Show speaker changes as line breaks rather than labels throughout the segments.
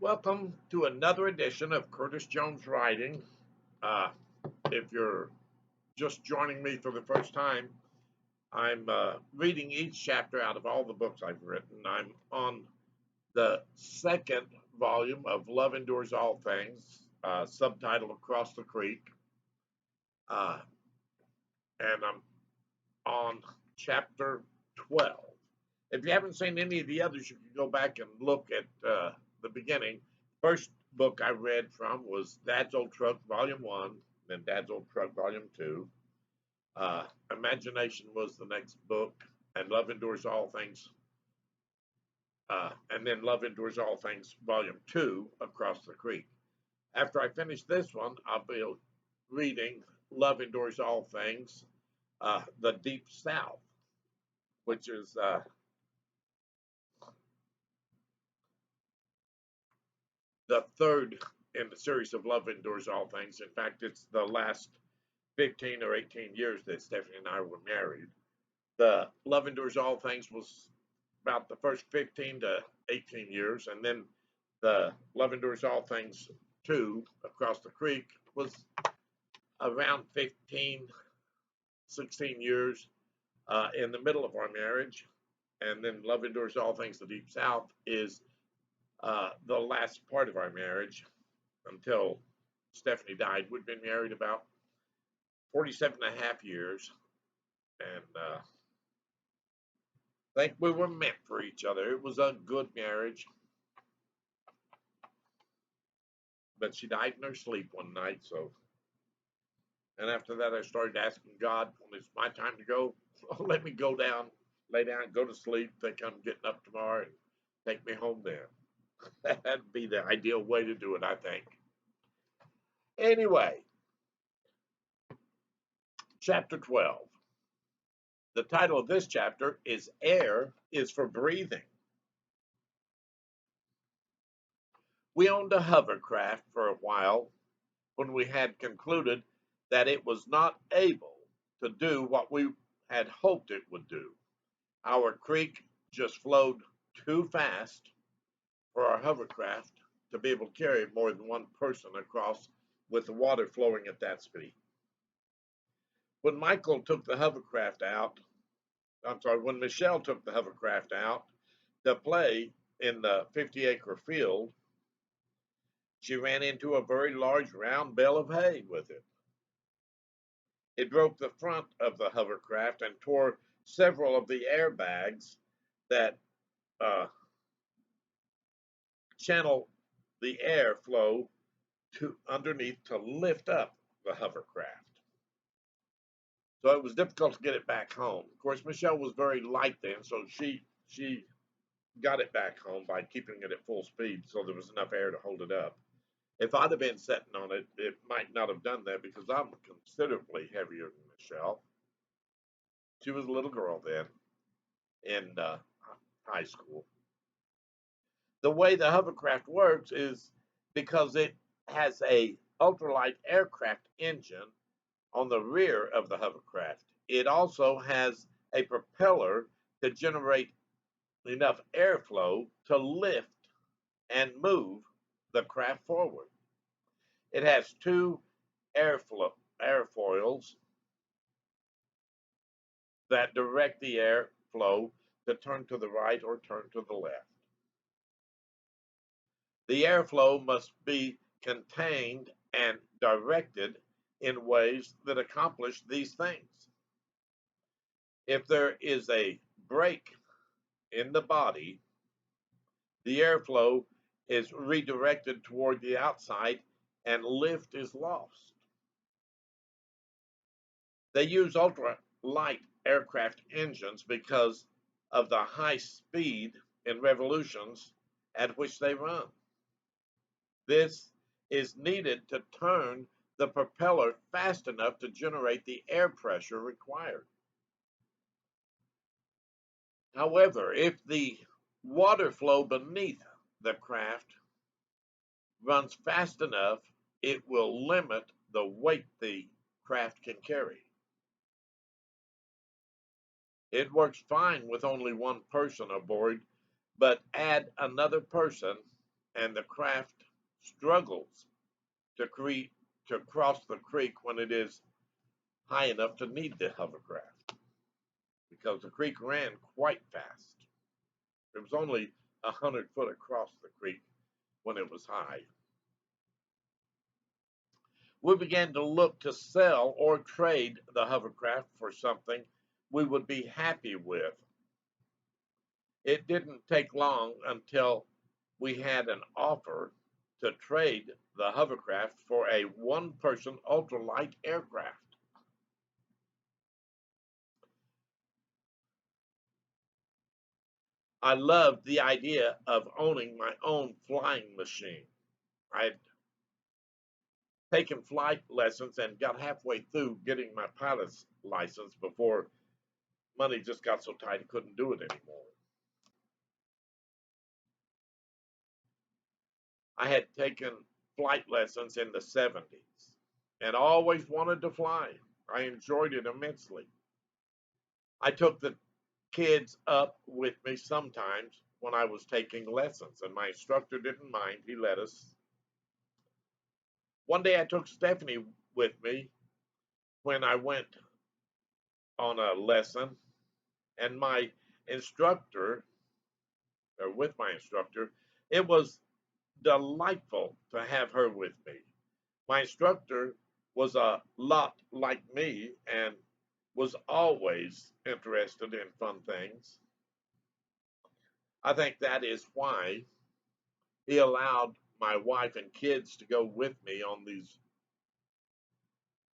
Welcome to another edition of Curtis Jones Writing. Uh, if you're just joining me for the first time, I'm reading each chapter out of all the books I've written. I'm on the second volume of Love Endures All Things, subtitle Across the Creek, uh, and I'm on chapter 12. If you haven't seen any of the others, you can go back and look at the beginning. First book I read from was Dad's Old Truck, Volume 1, then Dad's Old Truck, Volume 2. Imagination was the next book, and Love Endures All Things, and then Love Endures All Things, Volume 2, Across the Creek. After I finish this one, I'll be reading Love Endures All Things, The Deep South, which is the third in the series of Love Endures All Things. In fact, it's the last 15 or 18 years that Stephanie and I were married. The Love Endures All Things was about the first 15 to 18 years, and then the Love Endures All Things 2, Across the Creek, was around 15, 16 years in the middle of our marriage. And then Love Endures All Things, The Deep South, is the last part of our marriage until Stephanie died. We'd been married about 47 and a half years, and I think we were meant for each other. It was a good marriage, but she died in her sleep one night. So, and after that, I started asking God, when it's my time to go, let me go down, lay down, go to sleep, think I'm getting up tomorrow, and take me home then. That'd be the ideal way to do it, I think. Anyway, chapter 12. The title of this chapter is Air is for Breathing. We owned a hovercraft for a while when we had concluded that it was not able to do what we had hoped it would do. Our creek just flowed too fast for our hovercraft to be able to carry more than one person across with the water flowing at that speed. When Michael took the hovercraft out, when Michelle took the hovercraft out to play in the 50-acre field, she ran into a very large round bale of hay with it. It broke the front of the hovercraft and tore several of the airbags that channel the airflow to underneath to lift up the hovercraft. So it was difficult to get it back home. Of course, Michelle was very light then, so she got it back home by keeping it at full speed so there was enough air to hold it up. If I'd have been sitting on it, it might not have done that because I'm considerably heavier than Michelle. She was a little girl then in high school. The way the hovercraft works is because it has a ultralight aircraft engine on the rear of the hovercraft. It also has a propeller to generate enough airflow to lift and move the craft forward. It has two airfoils that direct the airflow to turn to the right or turn to the left. The airflow must be contained and directed in ways that accomplish these things. If there is a break in the body, the airflow is redirected toward the outside and lift is lost. They use ultralight aircraft engines because of the high speed in revolutions at which they run. This is needed to turn the propeller fast enough to generate the air pressure required. However, if the water flow beneath the craft runs fast enough, it will limit the weight the craft can carry. It works fine with only one person aboard, but add another person and the craft struggles to cross the creek when it is high enough to need the hovercraft because the creek ran quite fast. It was only 100 foot across the creek when it was high. We began to look to sell or trade the hovercraft for something we would be happy with. It didn't take long until we had an offer to trade the hovercraft for a one person ultralight aircraft. I loved the idea of owning my own flying machine. I'd taken flight lessons and got halfway through getting my pilot's license before money just got so tight I couldn't do it anymore. I had taken flight lessons in the 70s and always wanted to fly. I enjoyed it immensely. I took the kids up with me sometimes when I was taking lessons, and my instructor didn't mind. He let us. One day I took Stephanie with me when I went on a lesson, and my instructor, or with my instructor, it was delightful to have her with me. My instructor was a lot like me and was always interested in fun things. I think that is why he allowed my wife and kids to go with me on these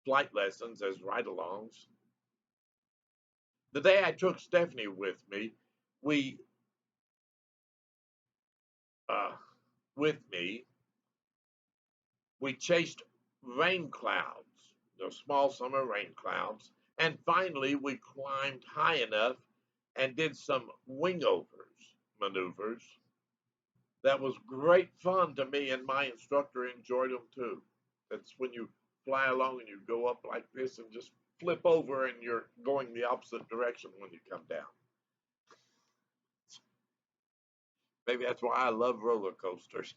flight lessons as ride alongs. The day I took Stephanie with me, we, uh, with me, we chased rain clouds, the small summer rain clouds, and finally we climbed high enough and did some wingovers maneuvers. That was great fun to me, and my instructor enjoyed them too. That's when you fly along and you go up like this and just flip over and you're going the opposite direction when you come down. Maybe that's why I love roller coasters.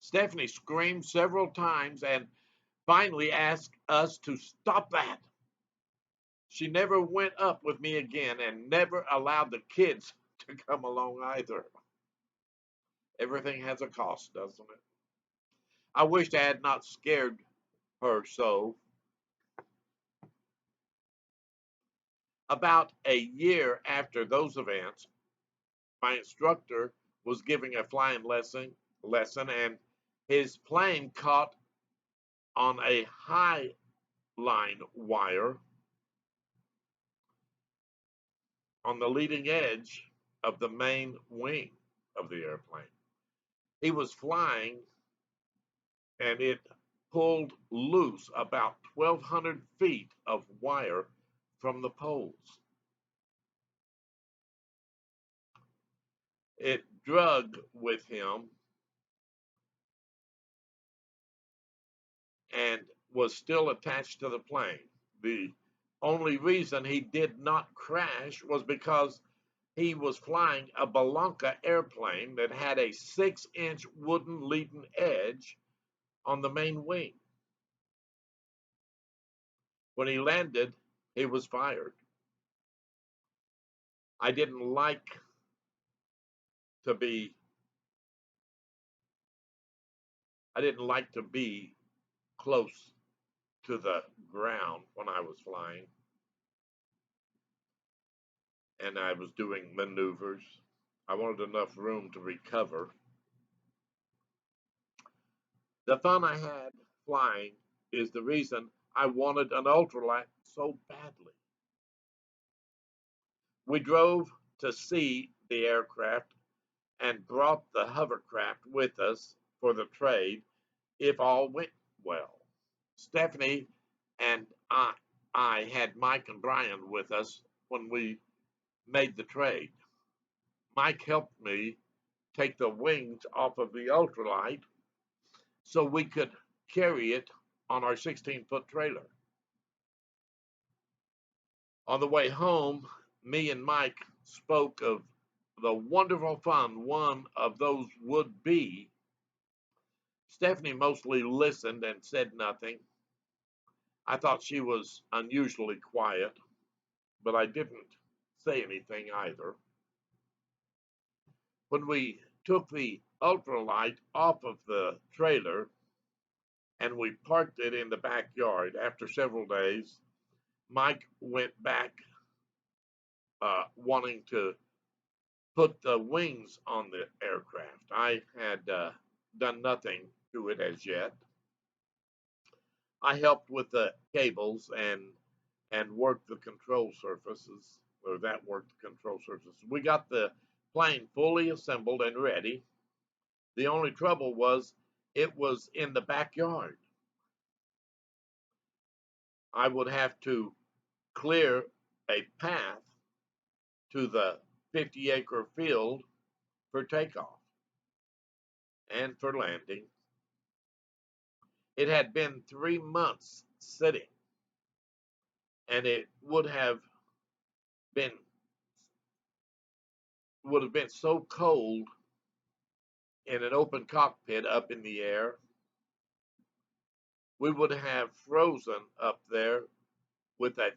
Stephanie screamed several times and finally asked us to stop that. She never went up with me again and never allowed the kids to come along either. Everything has a cost, doesn't it? I wished I had not scared her so. About a year after those events, my instructor was giving a flying lesson and his plane caught on a high line wire on the leading edge of the main wing of the airplane. He was flying and it pulled loose about 1,200 feet of wire from the poles. It drug with him and was still attached to the plane. The only reason he did not crash was because he was flying a Balanca airplane that had a 6-inch wooden leading edge on the main wing. When he landed, he was fired. I didn't like to be I didn't like to be close to the ground when I was flying and I was doing maneuvers. I wanted enough room to recover. The fun I had flying is the reason I wanted an ultralight so badly. We drove to see the aircraft and brought the hovercraft with us for the trade if all went well. Stephanie and I had Mike and Brian with us when we made the trade. Mike helped me take the wings off of the ultralight so we could carry it on our 16-foot trailer. On the way home, me and Mike spoke of the wonderful fun one of those would be, Stephanie mostly listened and said nothing. I thought she was unusually quiet, but I didn't say anything either. When we took the ultralight off of the trailer and we parked it in the backyard after several days, Mike went back wanting to put the wings on the aircraft. I had done nothing to it as yet. I helped with the cables and worked the control surfaces, or that worked the control surfaces. We got the plane fully assembled and ready. The only trouble was it was in the backyard. I would have to clear a path to the 50-acre field for takeoff and for landing. It had been 3 months sitting, and it been would have been so cold in an open cockpit up in the air. We would have frozen up there with a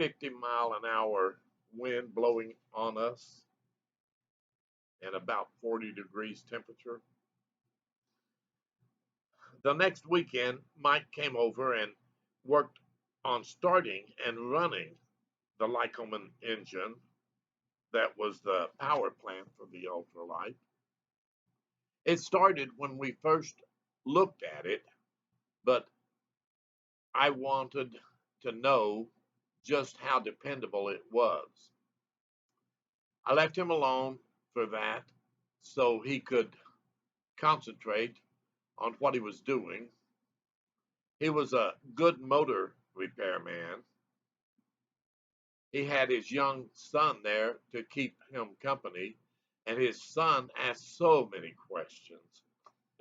50-mile-an-hour wind blowing on us and about 40 degrees temperature. The next weekend, Mike came over and worked on starting and running the Lycoming engine that was the power plant for the ultralight. It started when we first looked at it, but I wanted to know just how dependable it was. I left him alone for that so he could concentrate on what he was doing. He was a good motor repairman. He had his young son there to keep him company, and his son asked so many questions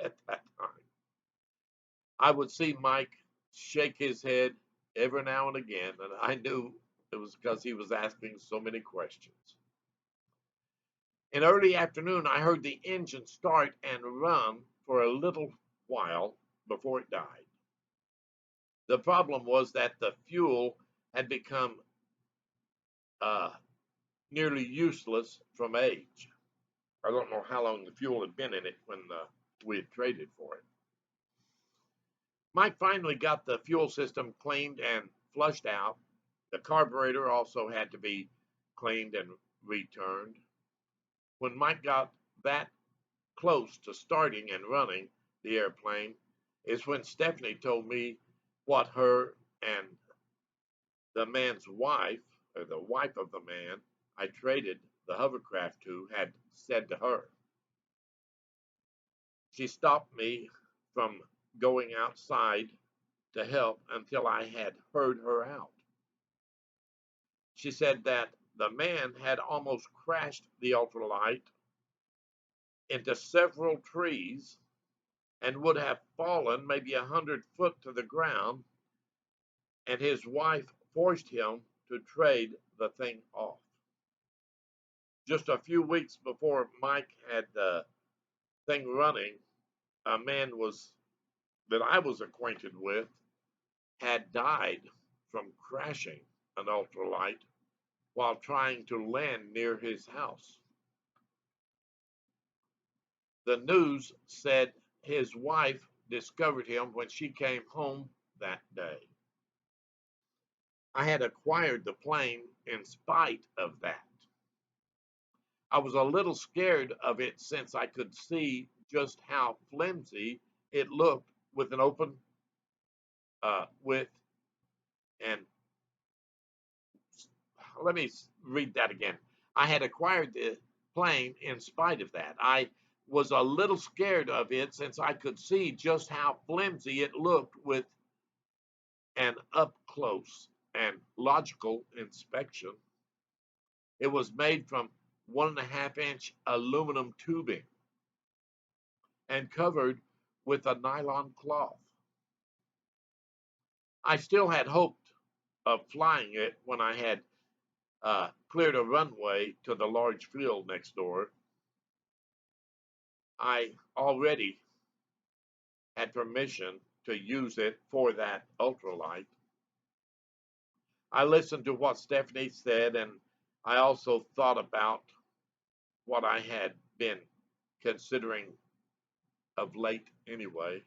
at that time. I would see Mike shake his head every now and again, and I knew it was because he was asking so many questions. In early afternoon, I heard the engine start and run for a little while before it died. The problem was that the fuel had become uh, nearly useless from age. I don't know how long the fuel had been in it when we had traded for it. Mike finally got the fuel system cleaned and flushed out. The carburetor also had to be cleaned and returned. When Mike got that close to starting and running the airplane, is when Stephanie told me what her and the man's wife, or the wife of the man I traded the hovercraft to, had said to her. She stopped me from going outside to help until I had heard her out. She said that the man had almost crashed the ultralight into several trees and would have fallen maybe 100 feet to the ground, and his wife forced him to trade the thing off. Just a few weeks before Mike had the thing running, a man that I was acquainted with had died from crashing an ultralight while trying to land near his house. The news said his wife discovered him when she came home that day. I had acquired the plane in spite of that. I was a little scared of it since I could see just how flimsy it looked with an open with and let me read that again. I had acquired the plane in spite of that. I was a little scared of it since I could see just how flimsy it looked with an up close and logical inspection. It was made from 1.5-inch aluminum tubing and covered with a nylon cloth. I still had hoped of flying it when I had cleared a runway to the large field next door, I already had permission to use it for that ultralight. I listened to what Stephanie said, and I also thought about what I had been considering of late anyway.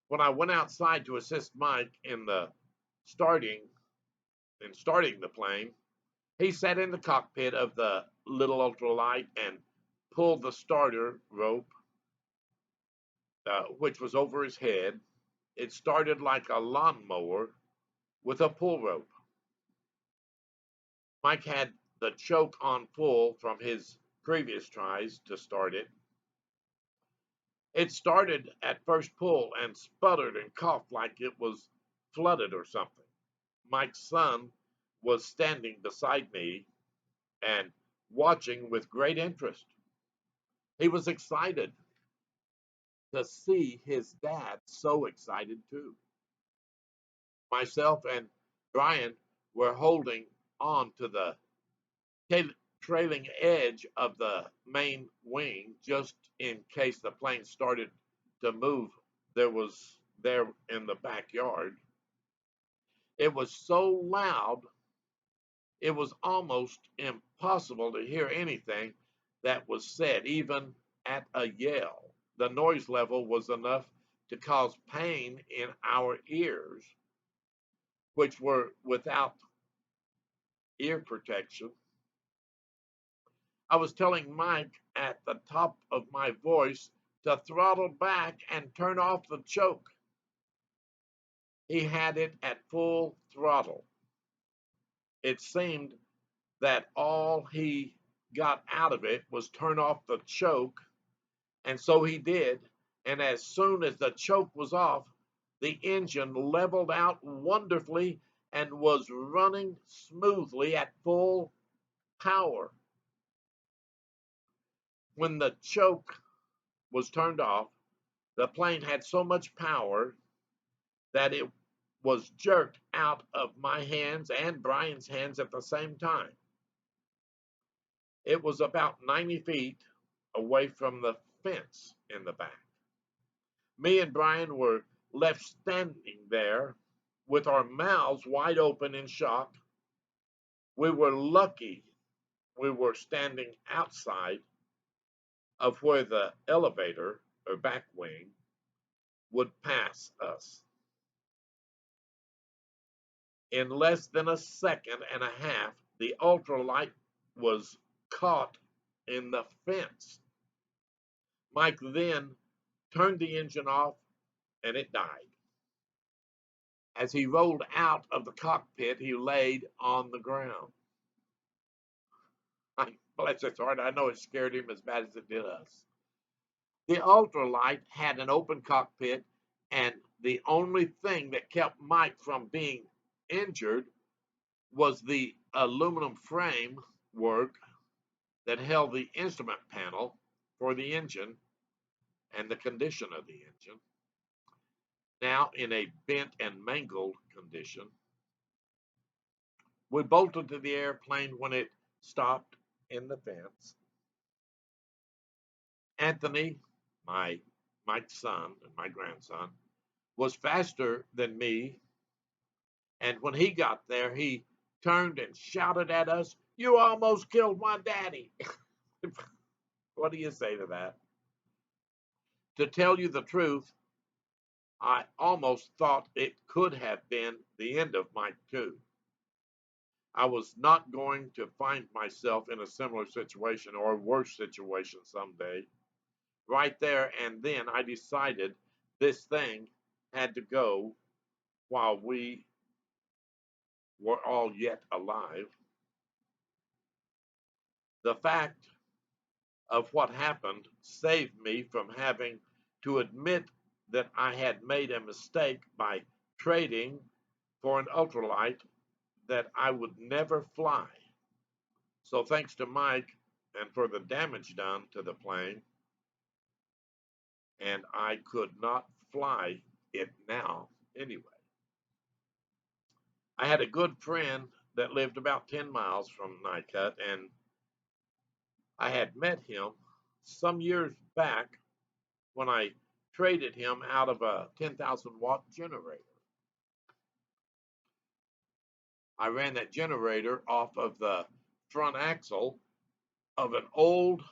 When I went outside to assist Mike in the starting starting the plane, he sat in the cockpit of the little ultralight and pulled the starter rope, which was over his head. It started like a lawnmower with a pull rope. Mike had the choke on full from his previous tries to start it. It started at first pull and sputtered and coughed like it was flooded or something. Mike's son was standing beside me and watching with great interest. He was excited to see his dad so excited too. Myself and Brian were holding on to the trailing edge of the main wing just in case the plane started to move. There in the backyard. It was so loud it was almost impossible to hear anything that was said, even at a yell. The noise level was enough to cause pain in our ears, which were without ear protection. I was telling Mike at the top of my voice to throttle back and turn off the choke. He had it at full throttle. It seemed that all he got out of it was turn off the choke, and so he did. And as soon as the choke was off, the engine leveled out wonderfully and was running smoothly at full power. When the choke was turned off, the plane had so much power that it was jerked out of my hands and Brian's hands at the same time. It was about 90 feet away from the fence in the back. Me and Brian were left standing there with our mouths wide open in shock. We were lucky we were standing outside of where the elevator or back wing would pass us. In less than a second and a half, the ultralight was caught in the fence. Mike then turned the engine off and it died. As he rolled out of the cockpit, he laid on the ground. Bless his heart, I know it scared him as bad as it did us. The ultralight had an open cockpit, and the only thing that kept Mike from being injured was the aluminum framework that held the instrument panel for the engine and the condition of the engine, now in a bent and mangled condition. We bolted to the airplane when it stopped in the fence. Anthony, Mike's son and my grandson, was faster than me, and when he got there, he turned and shouted at us, "You almost killed my daddy." What do you say to that? To tell you the truth, I almost thought it could have been the end of Mike too. I was not going to find myself in a similar situation or a worse situation someday. Right there and then, I decided this thing had to go while we were all yet alive. The fact of what happened saved me from having to admit that I had made a mistake by trading for an ultralight that I would never fly. So thanks to Mike and for the damage done to the plane, and I could not fly it now anyway. I had a good friend that lived about 10 miles from Nycut, and I had met him some years back when I traded him out of a 10,000-watt generator. I ran that generator off of the front axle of an old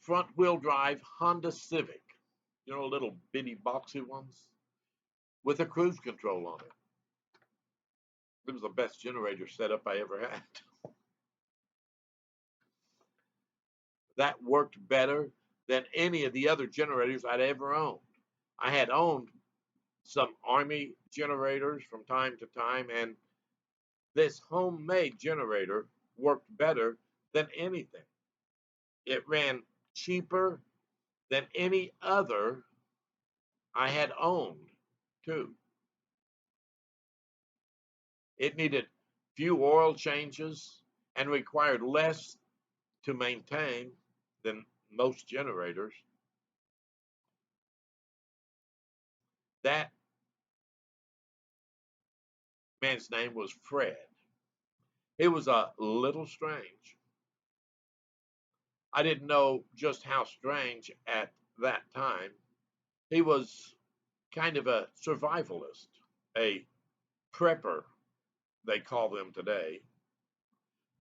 front wheel drive Honda Civic, little bitty boxy ones with a cruise control on it. It was the best generator setup I ever had. That worked better than any of the other generators I'd ever owned. I had owned some Army generators from time to time, and this homemade generator worked better than anything. It ran cheaper than any other I had owned, too. It needed few oil changes and required less to maintain than most generators. That man's name was Fred. He was a little strange. I didn't know just how strange at that time. He was kind of a survivalist, a prepper, they call them today,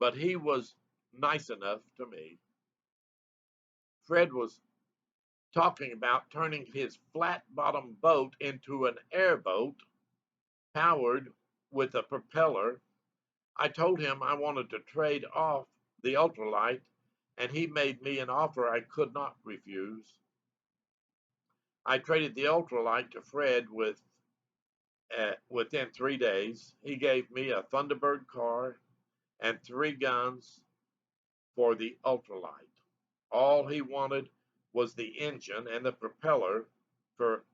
but he was nice enough to me. Fred was talking about turning his flat bottom boat into an airboat powered with a propeller. I told him I wanted to trade off the ultralight, and he made me an offer I could not refuse. I traded the ultralight to Fred within 3 days. He gave me a Thunderbird car and 3 guns for the ultralight. All he wanted was the engine and the propeller for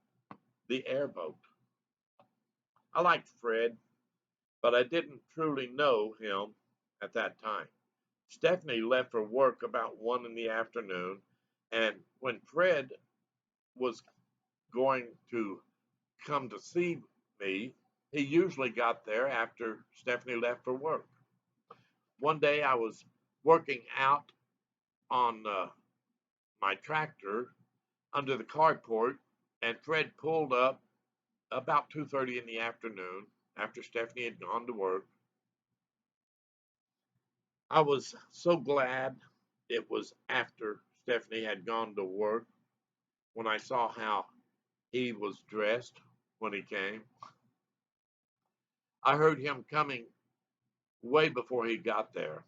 the airboat. I liked Fred, but I didn't truly know him at that time. Stephanie left for work about 1 in the afternoon, and when Fred was going to come to see me, he usually got there after Stephanie left for work. One day I was working out on my tractor under the carport, and Fred pulled up about 2:30 in the afternoon after Stephanie had gone to work. I was so glad it was after Stephanie had gone to work when I saw how he was dressed when he came. I heard him coming way before he got there.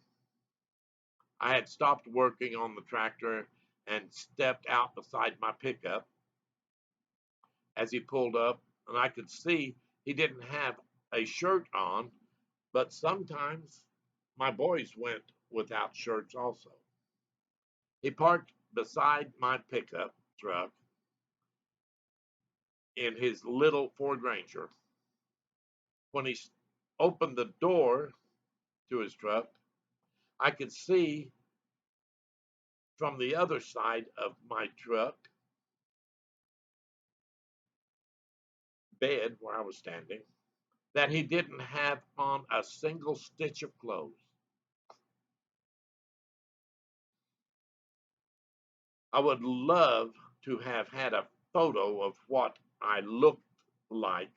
I had stopped working on the tractor and stepped out beside my pickup as he pulled up, and I could see he didn't have a shirt on, but sometimes my boys went without shirts also. He parked beside my pickup truck in his little Ford Ranger. When he opened the door to his truck, I could see from the other side of my truck bed where I was standing that he didn't have on a single stitch of clothes. I would love to have had a photo of what I looked like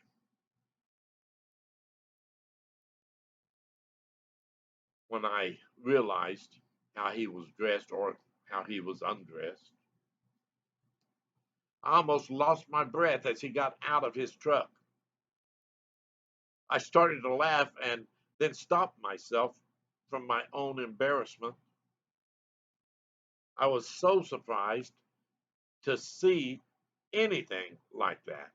when I realized how he was dressed or how he was undressed. I almost lost my breath as he got out of his truck. I started to laugh and then stopped myself from my own embarrassment. I was so surprised to see anything like that,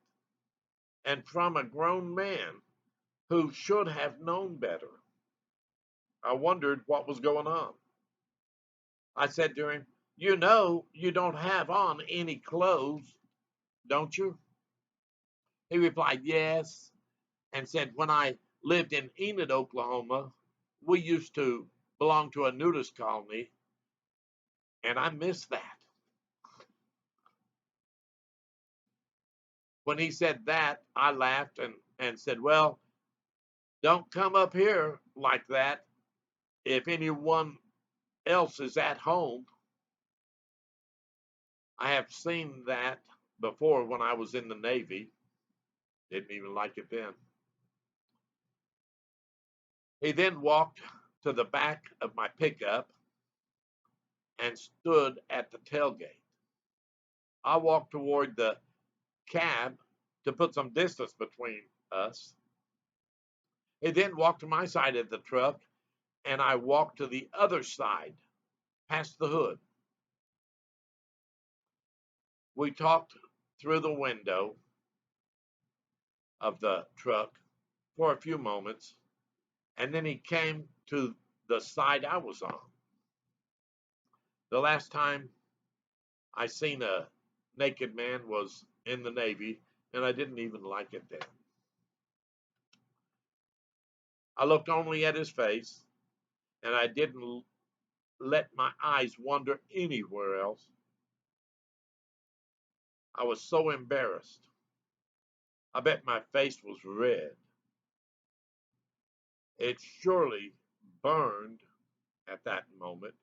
and from a grown man who should have known better. I wondered what was going on. I said to him, "You know, you don't have on any clothes, don't you?" He replied, "Yes," and said, "When I lived in Enid, Oklahoma, we used to belong to a nudist colony, and I miss that." When he said that, I laughed and said, "Well, Don't come up here like that if anyone else is at home. I have seen that before when I was in the Navy. Didn't even like it then. He then walked to the back of my pickup and stood at the tailgate. I walked toward the cab to put some distance between us. He then walked to my side of the truck, and I walked to the other side, past the hood. We talked through the window of the truck for a few moments, and then he came to the side I was on. The last time I seen a naked man was in the Navy, and I didn't even like it then. I looked only at his face, and I didn't let my eyes wander anywhere else. I was so embarrassed. I bet my face was red. It surely burned at that moment.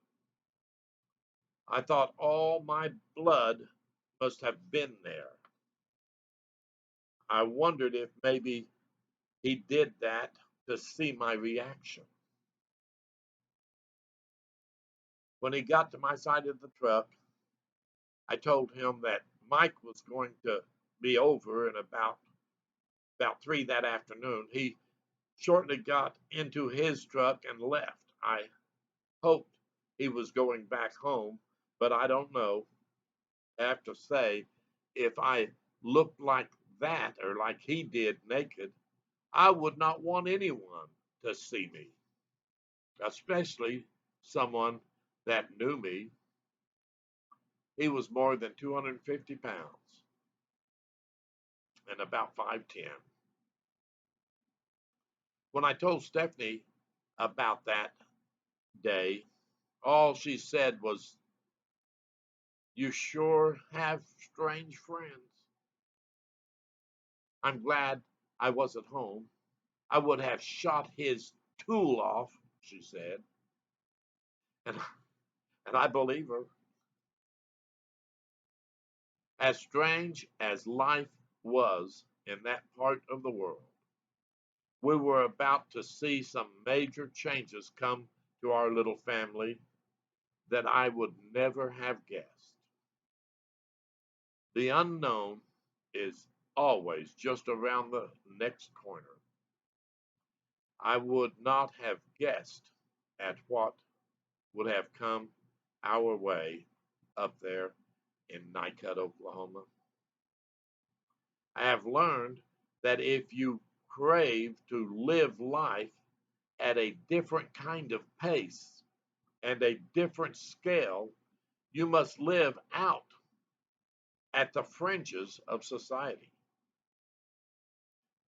I thought all my blood must have been there. I wondered if maybe he did that to see my reaction. When he got to my side of the truck, I told him that Mike was going to be over in about 3 that afternoon. He shortly got into his truck and left. I hoped he was going back home, but I don't know. I have to say, if I looked like that or like he did naked, I would not want anyone to see me, especially someone that knew me. He was more than 250 pounds and about 5'10". When I told Stephanie about that day, all she said was, "You sure have strange friends." I'm glad I was at home. I would have shot his tool off, she said, and, and I believe her. As strange as life was in that part of the world, we were about to see some major changes come to our little family that I would never have guessed. The unknown is always just around the next corner. I would not have guessed at what would have come our way up there in Nycut, Oklahoma. I have learned that if you crave to live life at a different kind of pace and a different scale, you must live out at the fringes of society.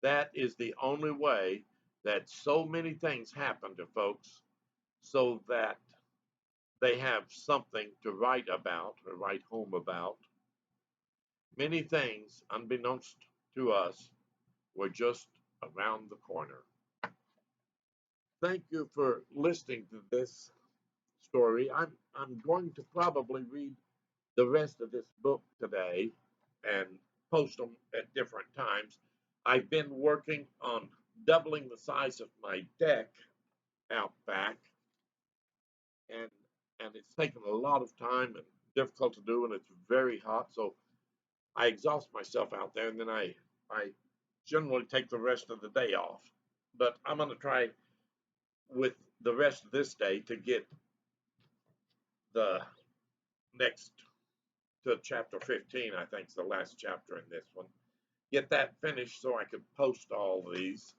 That is the only way that so many things happen to folks so that they have something to write about or write home about. Many things, unbeknownst to us, were just around the corner. Thank you for listening to this story. I'm going to probably read the rest of this book today and post them at different times. I've been working on doubling the size of my deck out back, and it's taken a lot of time and difficult to do, and it's very hot. So I exhaust myself out there, and then I generally take the rest of the day off. But I'm going to try with the rest of this day to get the next to chapter 15. I think is the last chapter in this one. Get that finished so I could post all these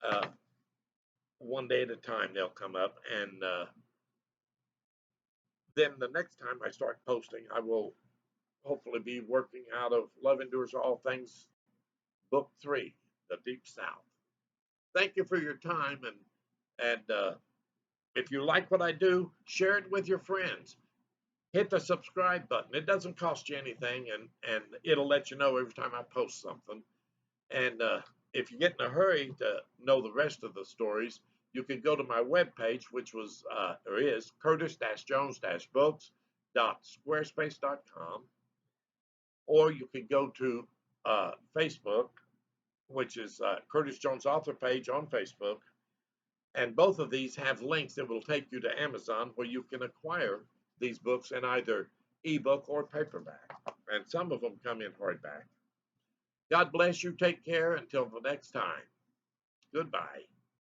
uh, one day at a time. They'll come up, and then the next time I start posting, I will hopefully be working out of Love Endures All Things, Book 3, The Deep South. Thank you for your time, and if you like what I do, share it with your friends. Hit the subscribe button. It doesn't cost you anything, and it'll let you know every time I post something. And if you get in a hurry to know the rest of the stories, you can go to my webpage, which was or is curtis-jones-books.squarespace.com, or you can go to Facebook, which is Curtis Jones author page on Facebook, and both of these have links that will take you to Amazon where you can acquire these books in either ebook or paperback, and some of them come in hardback. God bless you. Take care until the next time. Goodbye.